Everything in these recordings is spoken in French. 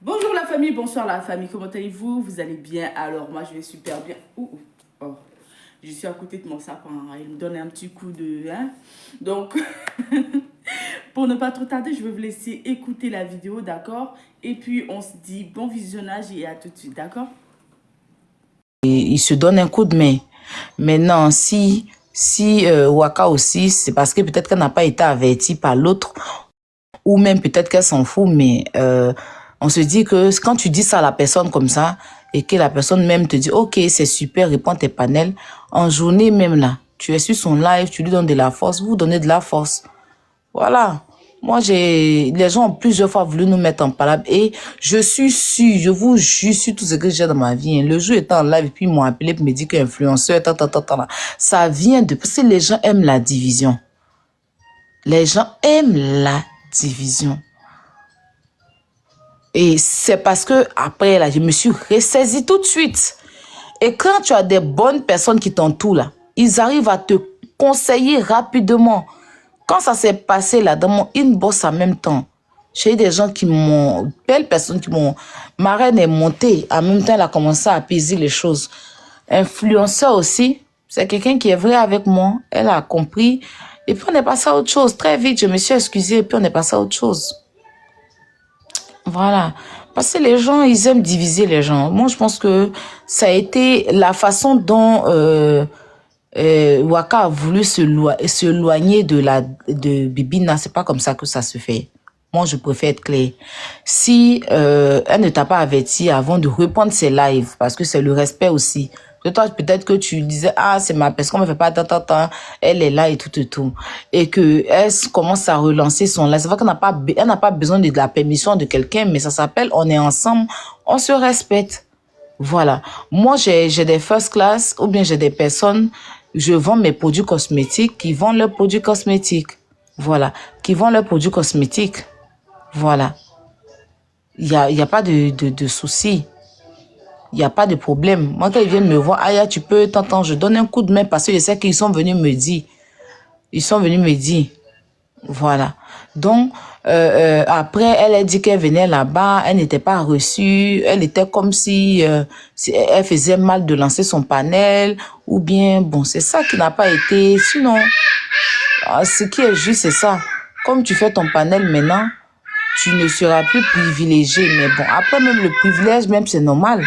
Bonjour la famille, bonsoir la famille, comment allez-vous? Vous allez bien? Alors moi je vais super bien. Oh. Je suis à côté de mon sapin, il me donne un petit coup de... Donc, pour ne pas trop tarder, je vais vous laisser écouter la vidéo, d'accord? Et puis on se dit bon visionnage et à tout de suite, d'accord? Il se donne un coup de main. Maintenant, si Waka aussi, c'est parce que peut-être qu'elle n'a pas été avertie par l'autre, ou même peut-être qu'elle s'en fout, mais on se dit que quand tu dis ça à la personne comme ça, et que la personne même te dit, ok, c'est super, réponds tes panels, en journée même là, tu es sur son live, tu lui donnes de la force, vous donnez de la force. Voilà. Moi, les gens ont plusieurs fois voulu nous mettre en palabre et je suis sûre, je vous jure sur tout ce que j'ai dans ma vie. Hein. Le jour étant en live et puis ils m'ont appelé pour me dire qu'influenceur, ça vient de... Parce que les gens aiment la division. Les gens aiment la division. Et c'est parce que après, là, je me suis ressaisie tout de suite. Et quand tu as des bonnes personnes qui t'entourent, là, ils arrivent à te conseiller rapidement. Quand ça s'est passé là, dans mon inbox en même temps, j'ai eu des gens qui m'ont, belles personnes qui m'ont, ma reine est montée, en même temps elle a commencé à apaiser les choses. Influenceur aussi, c'est quelqu'un qui est vrai avec moi, elle a compris, et puis on est passé à autre chose, très vite, je me suis excusée, et puis on est passé à autre chose. Voilà, parce que les gens, ils aiment diviser les gens. Moi, je pense que ça a été la façon dont... Waka a voulu s'éloigner de Bibina, c'est pas comme ça que ça se fait. Moi, je préfère être clair. Si elle ne t'a pas averti avant de reprendre ses lives, parce que c'est le respect aussi. Toi, peut-être que tu disais, ah, c'est ma personne, on me fait pas tant, elle est là et tout. Et que elle commence à relancer son live. C'est vrai qu'elle n'a pas besoin de la permission de quelqu'un, mais ça s'appelle, on est ensemble, on se respecte. Voilà. Moi, j'ai des first class ou bien j'ai des personnes, je vends mes produits cosmétiques qui vendent leurs produits cosmétiques. Voilà. Qui vendent leurs produits cosmétiques. Voilà. Il y a pas de souci. Il n'y a pas de problème. Moi, quand ils viennent me voir, Aya, tu peux t'entendre, je donne un coup de main parce que je sais qu'ils sont venus me dire. Ils sont venus me dire. Voilà. Donc, après, elle a dit qu'elle venait là-bas, elle n'était pas reçue, elle était comme si elle faisait mal de lancer son panel, ou bien, bon, c'est ça qui n'a pas été. Sinon, ce qui est juste, c'est ça. Comme tu fais ton panel maintenant, tu ne seras plus privilégié. Mais bon, après, même le privilège, même, c'est normal.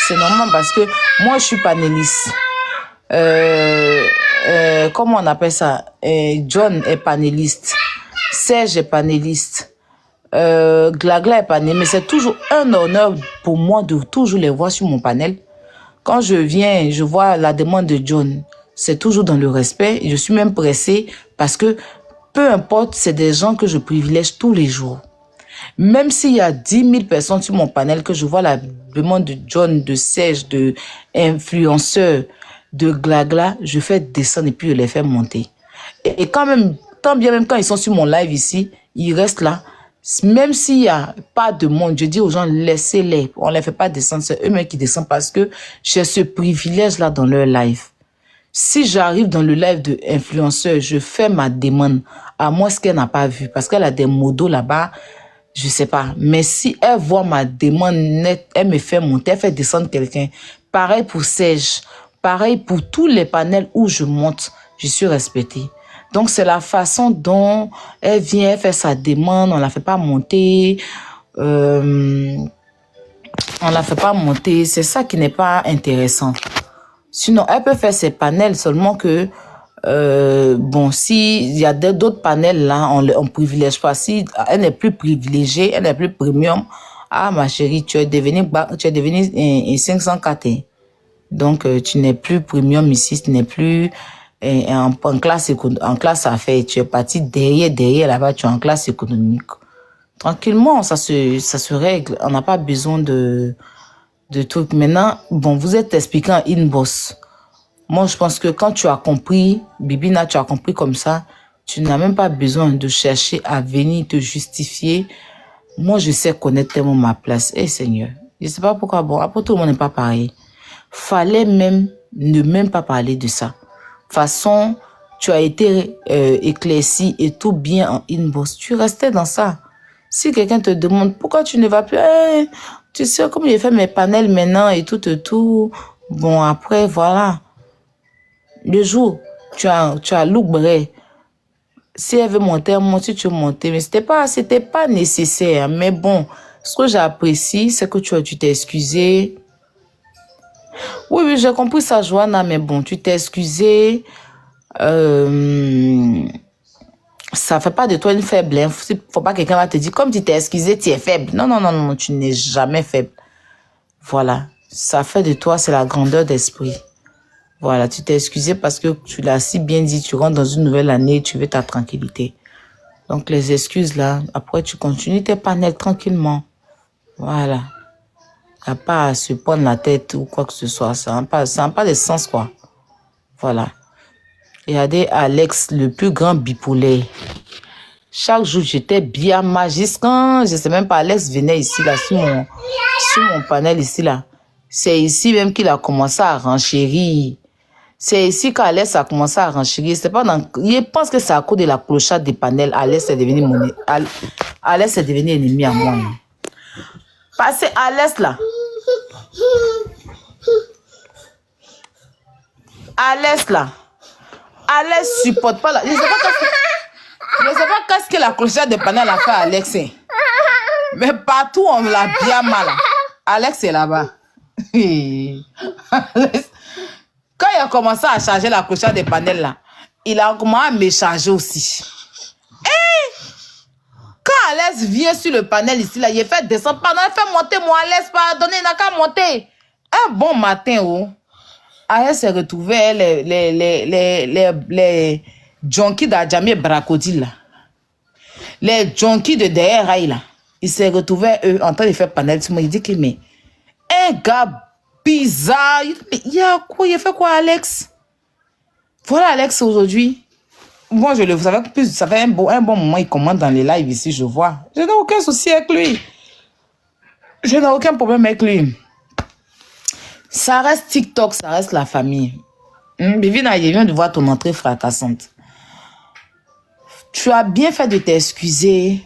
C'est normal parce que moi, je suis panéliste. Comment on appelle ça? John est panéliste. Serge est panéliste. Glagla est panéliste. Mais c'est toujours un honneur pour moi de toujours les voir sur mon panel. Quand je viens, je vois la demande de John. C'est toujours dans le respect. Je suis même pressée parce que peu importe, c'est des gens que je privilège tous les jours. Même s'il y a 10 000 personnes sur mon panel, que je vois la demande de John, de Serge, de influenceurs, de Glagla, je fais descendre et puis je les fais monter. Et quand même, tant bien même quand ils sont sur mon live ici, ils restent là. Même s'il n'y a pas de monde, je dis aux gens, laissez-les. On ne les fait pas descendre, c'est eux-mêmes qui descendent parce que j'ai ce privilège-là dans leur live. Si j'arrive dans le live de influenceur, je fais ma demande, à moins qu'elle n'a pas vu, parce qu'elle a des modos là-bas, je sais pas. Mais si elle voit ma demande nette, elle me fait monter, elle fait descendre quelqu'un. Pareil pour Serge. Pareil pour tous les panels où je monte, je suis respectée. Donc, c'est la façon dont elle vient, elle fait sa demande, on la fait pas monter. On la fait pas monter. C'est ça qui n'est pas intéressant. Sinon, elle peut faire ses panels seulement que bon, s'il y a d'autres panels là, on privilège pas. Si elle n'est plus privilégiée, elle n'est plus premium, ah ma chérie, tu es devenu 504. Donc tu n'es plus premium ici, tu n'es plus en classe affaires. Tu es parti derrière là-bas, tu es en classe économique. Tranquillement, ça se règle. On n'a pas besoin de trucs. Maintenant, bon, vous êtes expliqué en inbox. Moi, je pense que quand tu as compris, Bibina, tu as compris comme ça, tu n'as même pas besoin de chercher à venir te justifier. Moi, je sais connaître tellement ma place. Eh Seigneur, je ne sais pas pourquoi. Bon, après tout le monde n'est pas pareil. Fallait même ne même pas parler de ça. De toute façon, tu as été éclairci et tout bien en inbox. Tu restais dans ça. Si quelqu'un te demande pourquoi tu ne vas plus, tu sais, comme j'ai fait mes panels maintenant et tout. Bon, après, voilà. Le jour, tu as l'oublié. Si elle veut monter, elle monte, si tu veux monter. Mais c'était pas nécessaire. Mais bon, ce que j'apprécie, c'est que tu t'es excusé. Oui, j'ai compris ça, Joanna, mais bon, tu t'es excusé. Ça fait pas de toi une faible. Hein. Faut pas que quelqu'un va te dire, comme tu t'es excusé, tu es faible. Non, tu n'es jamais faible. Voilà. Ça fait de toi, c'est la grandeur d'esprit. Voilà, tu t'es excusé parce que tu l'as si bien dit, tu rentres dans une nouvelle année, tu veux ta tranquillité. Donc, les excuses là, après, tu continues tes panels tranquillement. Voilà. Il n'y a pas à se prendre la tête ou quoi que ce soit. Ça n'a pas de sens, quoi. Voilà. Regardez Alex, le plus grand bipolaire. Chaque jour, j'étais bien magistrat. Je sais même pas, Alex venait ici, là, sur mon panel, ici, là. C'est ici même qu'il a commencé à renchérir. C'est ici qu'Alex a commencé à renchérir. C'est pas dans... Je pense que c'est à cause de la clochette des panels. Alex est devenu Alex est devenu ennemi à moi. Parce que Alex, là. Alex supporte pas la... Je sais pas qu'est-ce que la clochette de panel a fait à Alex. Hein. Mais partout, on l'a bien mal. Alex est là-bas. Alex, quand il a commencé à charger la clochette de panel, là, il a commencé à me charger aussi. Et quand Alex vient sur le panel ici, là, il fait descendre. Pardon, il fait monter mon Alex. Pardonnez, il n'a qu'à monter. Un bon matin, oh. Alex s'est retrouvé les junkies d'Adjamé Bracodil, là. Les junkies de derrière, là. Il s'est retrouvé, eux, en train de faire panel. Il dit que, mais, un gars bizarre. Il y a quoi? Il fait quoi, Alex? Voilà, Alex, aujourd'hui. Moi, je le savais plus. Ça fait un bon moment, il commente dans les lives ici, je vois. Je n'ai aucun souci avec lui. Je n'ai aucun problème avec lui. Ça reste TikTok, ça reste la famille. Bivina, je viens de voir ton entrée fracassante. Tu as bien fait de t'excuser.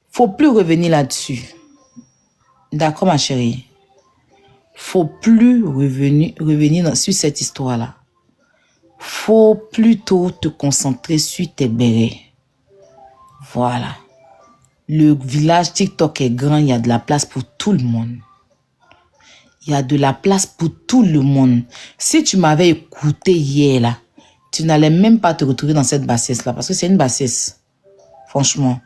Faut plus revenir là-dessus. D'accord, ma chérie? Faut plus revenir sur cette histoire-là. Faut plutôt te concentrer sur tes bérets. Voilà. Le village TikTok est grand, il y a de la place pour tout le monde. Il y a de la place pour tout le monde. Si tu m'avais écouté hier, là, tu n'allais même pas te retrouver dans cette bassesse-là, parce que c'est une bassesse. Franchement.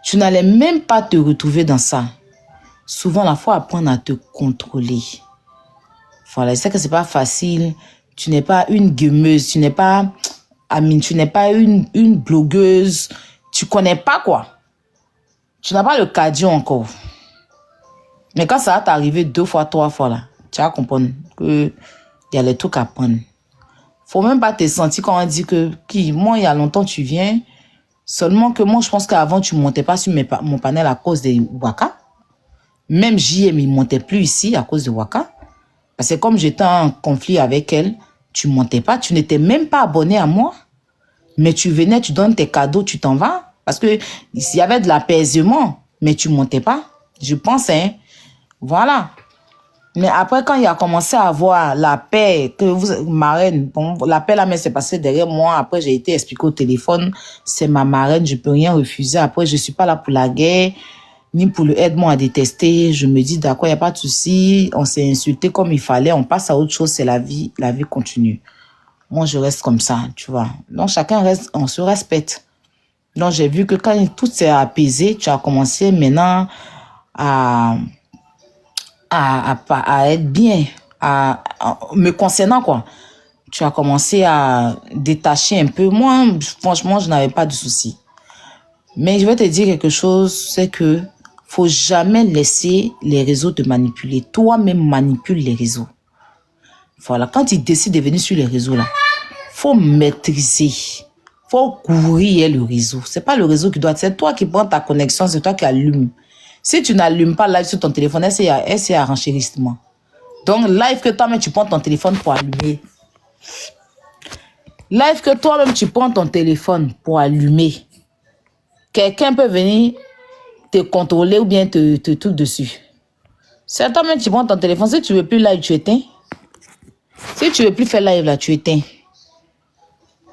Tu n'allais même pas te retrouver dans ça. Souvent, il faut apprendre à te contrôler. Voilà, je sais que c'est pas facile. Tu n'es pas une gameuse, tu n'es pas une blogueuse. Tu connais pas, quoi. Tu n'as pas le cardio encore. Mais quand ça va t'arriver 2 fois, 3 fois, là, tu vas comprendre qu'il y a les trucs à prendre. Faut même pas te sentir quand on dit que, moi, il y a longtemps, tu viens. Seulement que moi, je pense qu'avant, tu montais pas sur mon panel à cause des Waka. Même JM, il montait plus ici à cause de Waka. Parce que comme j'étais en conflit avec elle, tu montais pas, tu n'étais même pas abonné à moi. Mais tu venais, tu donnes tes cadeaux, tu t'en vas. Parce que il y avait de l'apaisement, mais tu montais pas. Je pense, hein. Voilà. Mais après, quand il a commencé à avoir la paix, marraine, bon, la paix là, mais c'est passé derrière moi. Après, j'ai été expliqué au téléphone, c'est ma marraine, je peux rien refuser. Après, je suis pas là pour la guerre, ni pour le aide-moi à détester. Je me dis, d'accord, il n'y a pas de souci. On s'est insulté comme il fallait, on passe à autre chose, c'est la vie continue. Moi, je reste comme ça, tu vois. Donc, chacun reste, on se respecte. Donc, j'ai vu que quand tout s'est apaisé, tu as commencé maintenant à être bien, me concernant, quoi. Tu as commencé à détacher un peu. Moi, franchement, je n'avais pas de souci. Mais je vais te dire quelque chose, c'est que faut jamais laisser les réseaux te manipuler. Toi-même manipule les réseaux. Voilà, quand ils décident de venir sur les réseaux, là, faut maîtriser. Faut courir le réseau. C'est pas le réseau qui doit... C'est toi qui prends ta connexion, c'est toi qui allumes. Si tu n'allumes pas live sur ton téléphone, c'est un renchérissement. Donc, live que toi-même, tu prends ton téléphone pour allumer. Live que toi-même, tu prends ton téléphone pour allumer. Quelqu'un peut venir te contrôler ou bien te tout dessus. C'est toi-même, tu prends ton téléphone. Si tu veux plus live, tu éteins. Si tu veux plus faire live, là, tu éteins.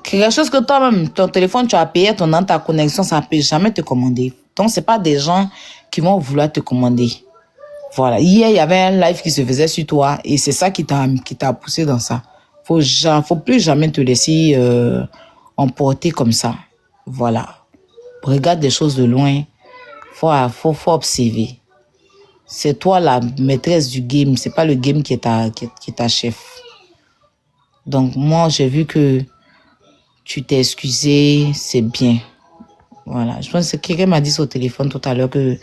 Quelque chose que toi-même, ton téléphone, tu as payé ta connexion, ça ne peut jamais te commander. Donc, ce n'est pas des gens qui vont vouloir te commander. Voilà. Hier, il y avait un live qui se faisait sur toi et c'est ça qui t'a poussé dans ça. Faut plus jamais te laisser emporter comme ça. Voilà. Regarde des choses de loin. Faut observer. C'est toi la maîtresse du game. C'est pas le game qui est ta chef. Donc, moi, j'ai vu que tu t'es excusé, c'est bien. Voilà. Je pense que quelqu'un m'a dit au téléphone tout à l'heure que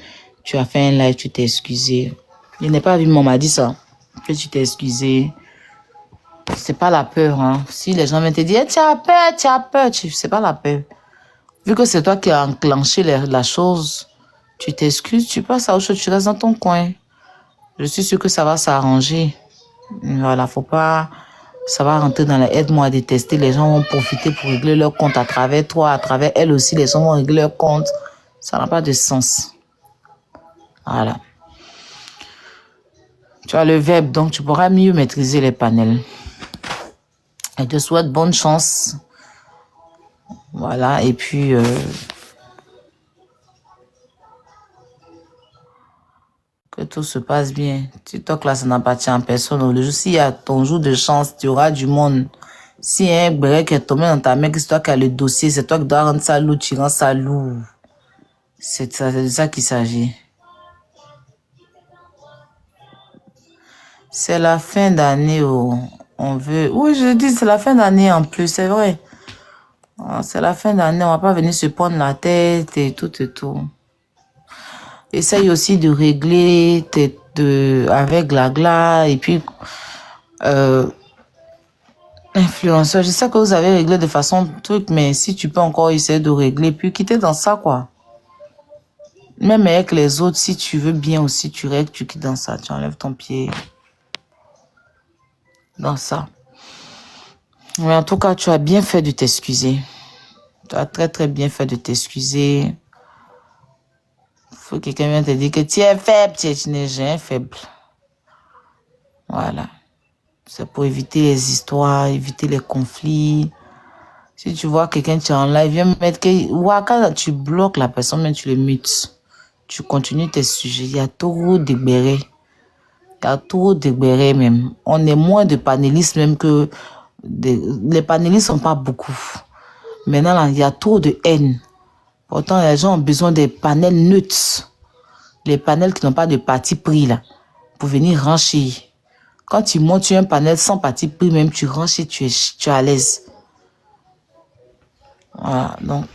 tu as fait un live, tu t'es excusé. Je n'ai pas vu, mais on m'a dit ça. Que tu t'es excusé. C'est pas la peur, hein. Si les gens viennent te dire, hey, tu as peur, c'est pas la peur. Vu que c'est toi qui as enclenché la chose, tu t'excuses, tu passes à autre chose, tu restes dans ton coin. Je suis sûre que ça va s'arranger. Voilà, faut pas... Ça va rentrer dans la aide-moi à détester. Les gens vont profiter pour régler leur compte à travers toi, à travers elle aussi. Les gens vont régler leur compte. Ça n'a pas de sens. Voilà. Tu as le verbe, donc tu pourras mieux maîtriser les panels. Je te souhaite bonne chance. Voilà, et puis... que tout se passe bien. TikTok, là, ça n'appartient à personne. Le jour, s'il y a ton jour de chance, tu auras du monde. Si un break est tombé dans ta main, c'est toi qui as le dossier, c'est toi qui dois rendre ça lourd, tu rends ça lourd. C'est de ça qu'il s'agit. C'est la fin d'année où on veut... Oui, je dis, c'est la fin d'année en plus, c'est vrai. C'est la fin d'année, on va pas venir se prendre la tête et tout et tout. Essaye aussi de régler avec Glagla et puis influenceur. Je sais que vous avez réglé de façon truc, mais si tu peux encore essayer de régler, puis quitter dans ça, quoi. Même avec les autres, si tu veux bien aussi, tu règles, tu quittes dans ça, tu enlèves ton pied dans ça. Mais en tout cas, tu as bien fait de t'excuser. Tu as très, très bien fait de t'excuser. Faut que quelqu'un vienne te dire que tu es faible, tu n'es jamais faible. Voilà. C'est pour éviter les histoires, éviter les conflits. Si tu vois quelqu'un, tu es en live, viens mettre que... Quand tu bloques la personne, mais tu le mutes. Tu continues tes sujets. Il y a trop de bérets. Il y a trop de bérets même. On est moins de panélistes même que... Les panélistes sont pas beaucoup. Maintenant, là, il y a trop de haine. Pourtant, les gens ont besoin des panels neutres. Les panels qui n'ont pas de parti pris, là. Pour venir rancher. Quand tu montes sur un panel sans parti pris, même tu ranches et tu es à l'aise. Voilà, donc...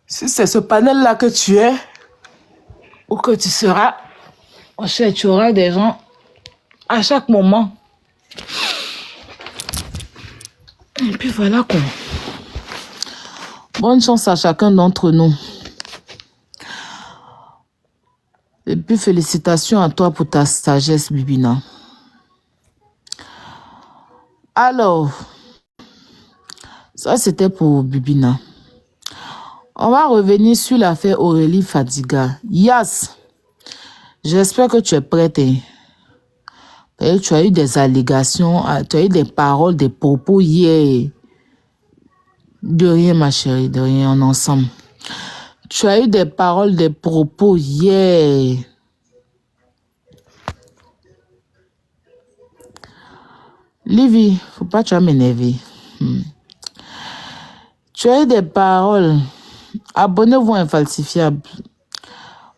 Si c'est ce panel-là que tu es, ou que tu seras, tu auras des gens à chaque moment. Et puis voilà quoi. Bonne chance à chacun d'entre nous. Et puis félicitations à toi pour ta sagesse, Bibina. Alors, ça c'était pour Bibina. On va revenir sur l'affaire Aurélie Fadiga. Yas, j'espère que tu es prête. Et tu as eu des allégations, tu as eu des paroles, des propos hier. De rien, ma chérie, de rien, on est ensemble. Tu as eu des paroles, des propos hier. Livy, faut pas tu vas m'énerver. Tu as eu des paroles. Abonnez-vous à Infalsifiable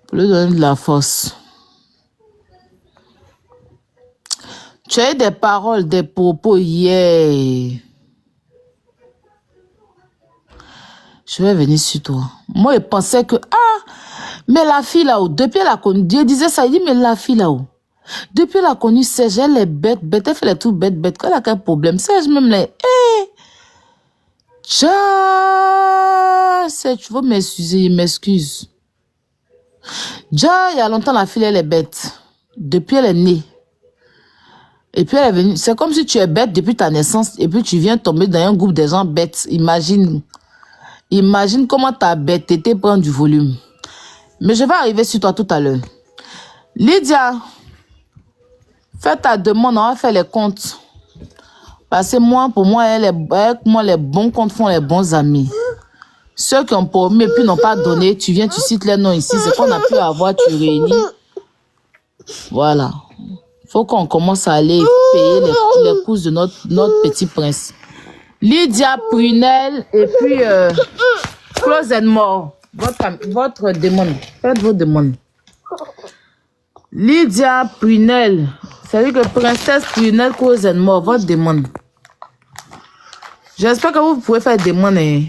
pour lui donner de la force. Tu as eu des paroles, des propos hier. Je vais venir sur toi. Moi, je pensais que, mais la fille là-haut, depuis elle a connu, Dieu disait ça, il dit, mais la fille là-haut, depuis elle a connu Serge, elle est bête, elle fait les trucs bêtes, quand elle a quel problème, Serge même les, Serge, tu veux m'excuser, il m'excuse. Déjà, il y a longtemps, la fille, elle est bête. Depuis, elle est née. Et puis elle est venue. C'est comme si tu es bête depuis ta naissance et puis tu viens tomber dans un groupe de gens bêtes. Imagine. Imagine comment ta bêteté prend du volume. Mais je vais arriver sur toi tout à l'heure. Lydia, fais ta demande, on va faire les comptes. Parce que moi, pour moi, les bons comptes font les bons amis. Ceux qui ont promis et puis n'ont pas donné, tu viens, tu cites les noms ici. C'est qu'on a pu avoir, tu réunis. Voilà. Faut qu'on commence à aller payer les courses de notre petit prince. Lydia Prunel et puis Close and More. Votre demande. Faites vos demandes. Lydia Prunel. C'est-à-dire que Princesse Prunel, Close and More. Votre demande. J'espère que vous pouvez faire des demandes. Hein.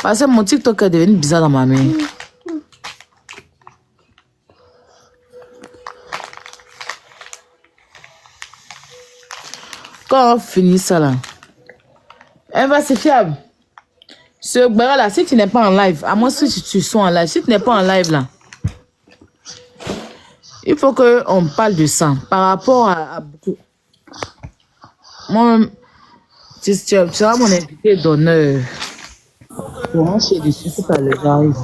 Parce que mon TikTok est devenu bizarre dans ma main. Quand on finit ça là, inversifiable. Ce bah là, si tu n'es pas en live, à moins que tu sois en live, si tu n'es pas en live là, il faut qu'on parle de ça par rapport à beaucoup. Moi-même, tu seras mon invité d'honneur. Pour chez dessus tout à l'heure, j'arrive.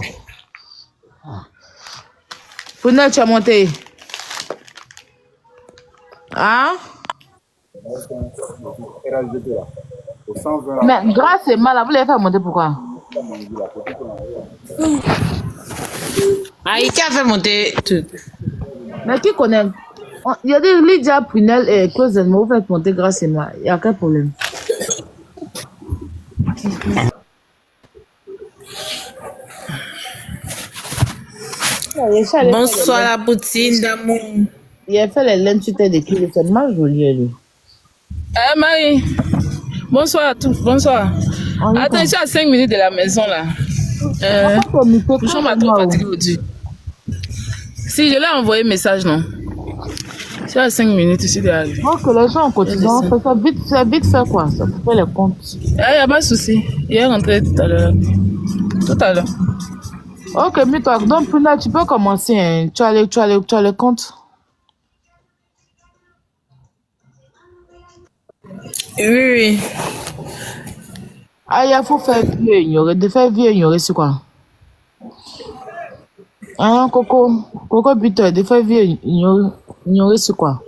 Pounel, tu as monté. Hein? Mais grâce et mal, vous l'avez fait monter pourquoi? Ah, il a fait monter tout. Mais qui connaît? Il y a des Lydia Prunel et Close and More, vous faites monter grâce et mal. Il n'y a aucun problème. Bonsoir la poutine d'amour. Il a fait les laines sur tes déclins, c'est tellement joli, lui. Eh Marie, bonsoir à tous, bonsoir. Attends, je suis à 5 minutes de la maison là. Le champ m'a trop fatigué aujourd'hui. Si, je l'ai envoyé message, non? Je suis à 5 minutes ici d'arriver. Je pense que les gens en quotidien, c'est vite fait quoi, ça fait les comptes. Il n'y a pas de souci. Il est rentré tout à l'heure. Tout à l'heure. Ok, mais toi, donc Puna, tu peux commencer, hein. Tu as les comptes. Oui. Ah, il faut faire vieux ignorer. De faire vieux ignorer, c'est quoi? Hein, Coco buteur, de faire vieux ignorer, c'est quoi?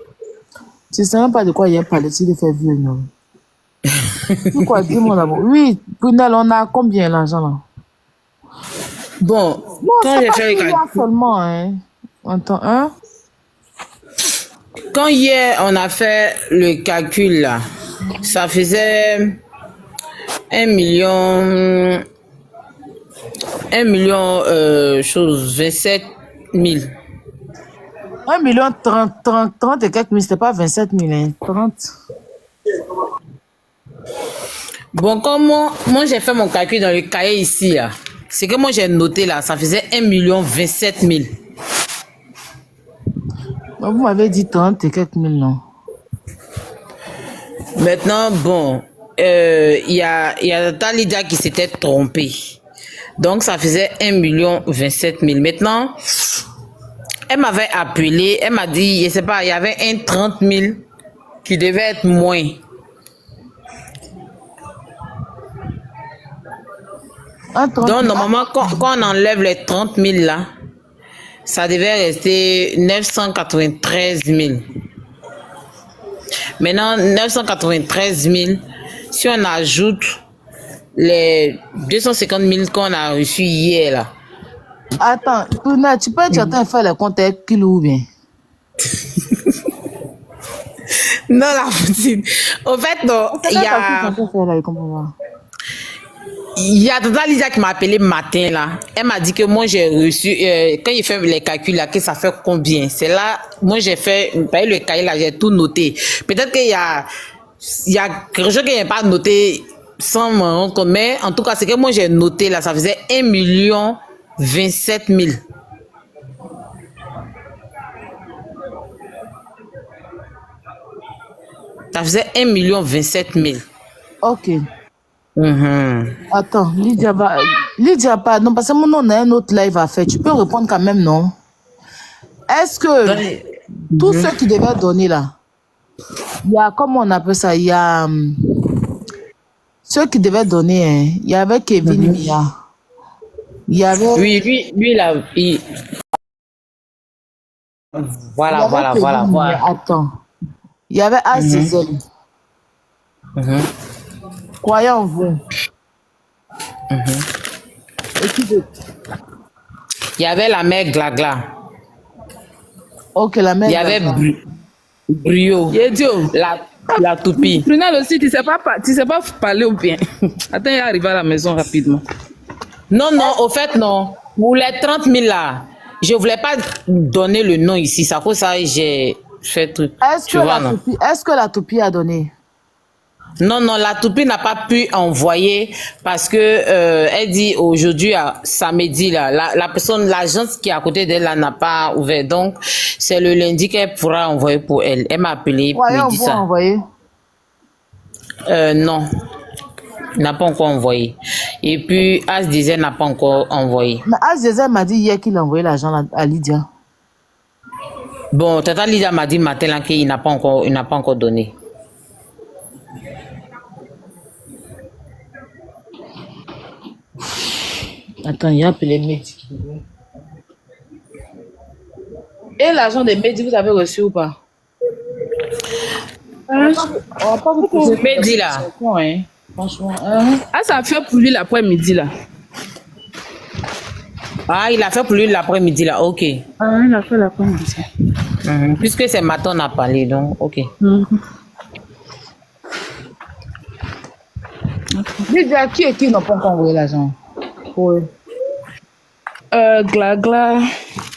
Tu ne sais même pas de quoi il y a parlé si de faire vieux ignorer. C'est quoi, dis-moi d'abord. Oui, Punel, on a combien l'argent là? Bon, Non, quand j'ai fait le calcul. Seulement, hein. Attends, hein? Quand hier on a fait le calcul là, ça faisait 1 million, 27 000. 1 million 30 et quelques mille, c'était pas 27 000, hein. 30. Bon, comment moi j'ai fait mon calcul dans le cahier ici là, c'est que moi j'ai noté là, ça faisait 1 million 27 000. Vous m'avez dit 30 et quelques mille, non? Maintenant, bon, il y a Talida qui s'était trompée. Donc, ça faisait 1 million 27 000. Maintenant, elle m'avait appelé, elle m'a dit, je sais pas, il y avait un 30 000 qui devait être moins. Donc, normalement, quand on enlève les 30 000 là, ça devait rester 993 000. Maintenant, 993 000, si on ajoute les 250 000 qu'on a reçus hier là. Attends, Puna, tu peux être en train de faire les comptes avec kilo ou bien? Non, la poutine. Au fait, non, il y a Tata Lisa qui m'a appelé matin là. Elle m'a dit que moi j'ai reçu, quand il fait les calculs là, que ça fait combien. C'est là, moi j'ai fait, le cahier là, j'ai tout noté. Peut-être qu'il y a quelque chose que j'ai pas noté sans me rendre compte, mais en tout cas, c'est que moi j'ai noté là, ça faisait 1 million 27 000. Ça faisait 1 million 27 000. Ok. Attends, Lydia, pardon, parce que mon nom a un autre live à faire. Tu peux répondre quand même, non? Est-ce que tous ceux qui devaient donner là, Il y a, comment on appelle ça, il y a ceux qui devaient donner, hein. Il y avait Kevin Mia. Il y avait, Oui, lui, là, il y voilà, avait voilà, voilà, Kevin Mia. voilà. Attends. Il y avait Azizel. Mhm. Croyez en vous. Et qui d'autre? Il y avait la mère Glagla. Ok, la Il mère y avait Glagla. Brio. Yedio. La toupie. Prunelle aussi, tu sais pas parler ou bien. Attends, il arrive à la maison rapidement. Non, non, au fait, non. Pour les 30 000 là, je voulais pas donner le nom ici. Ça cause ça, j'ai fait truc. Tu vois, non? Est-ce que la toupie a donné? Non, non, la toupie n'a pas pu envoyer parce que elle dit aujourd'hui, samedi, là, la personne, l'agence qui est à côté d'elle là n'a pas ouvert. Donc, c'est le lundi qu'elle pourra envoyer pour elle. Elle m'a appelé, Croyez me en dit vous ça. envoyer. Non, il n'a pas encore envoyé. Et puis, As disait n'a pas encore envoyé. Mais Azizel m'a dit hier qu'il a envoyé l'argent à Lydia. Bon, Tata Lydia m'a dit matin là qu'il n'a pas encore donné. Attends, il a appelé Mehdi. Et l'argent des Mehdi, vous avez reçu ou pas? On va pas vous poser Mehdi là. question, hein. Franchement, hein. Ah, ça a fait pour lui l'après-midi là. Ah, il a fait pour lui l'après-midi là, ok. Ah, il a fait l'après-midi. Puisque c'est matin on a parlé, donc ok. Lydia, qui et qui n'ont pas encore envoyé l'argent? Pour eux. Glagla,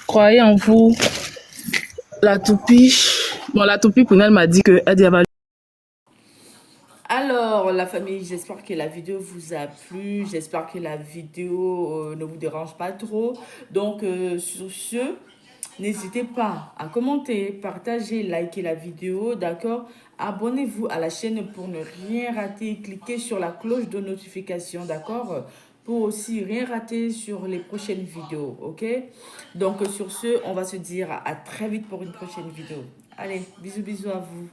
croyez en vous. La toupie. Bon, la toupie, Prunelle m'a dit que elle dit elle va. Alors, la famille, j'espère que la vidéo vous a plu. J'espère que la vidéo ne vous dérange pas trop. Donc, sur ce, n'hésitez pas à commenter, partager, liker la vidéo, d'accord? Abonnez-vous à la chaîne pour ne rien rater. Cliquez sur la cloche de notification, d'accord? Pour aussi rien rater sur les prochaines vidéos, ok? Donc, sur ce, on va se dire à très vite pour une prochaine vidéo. Allez, bisous, bisous à vous.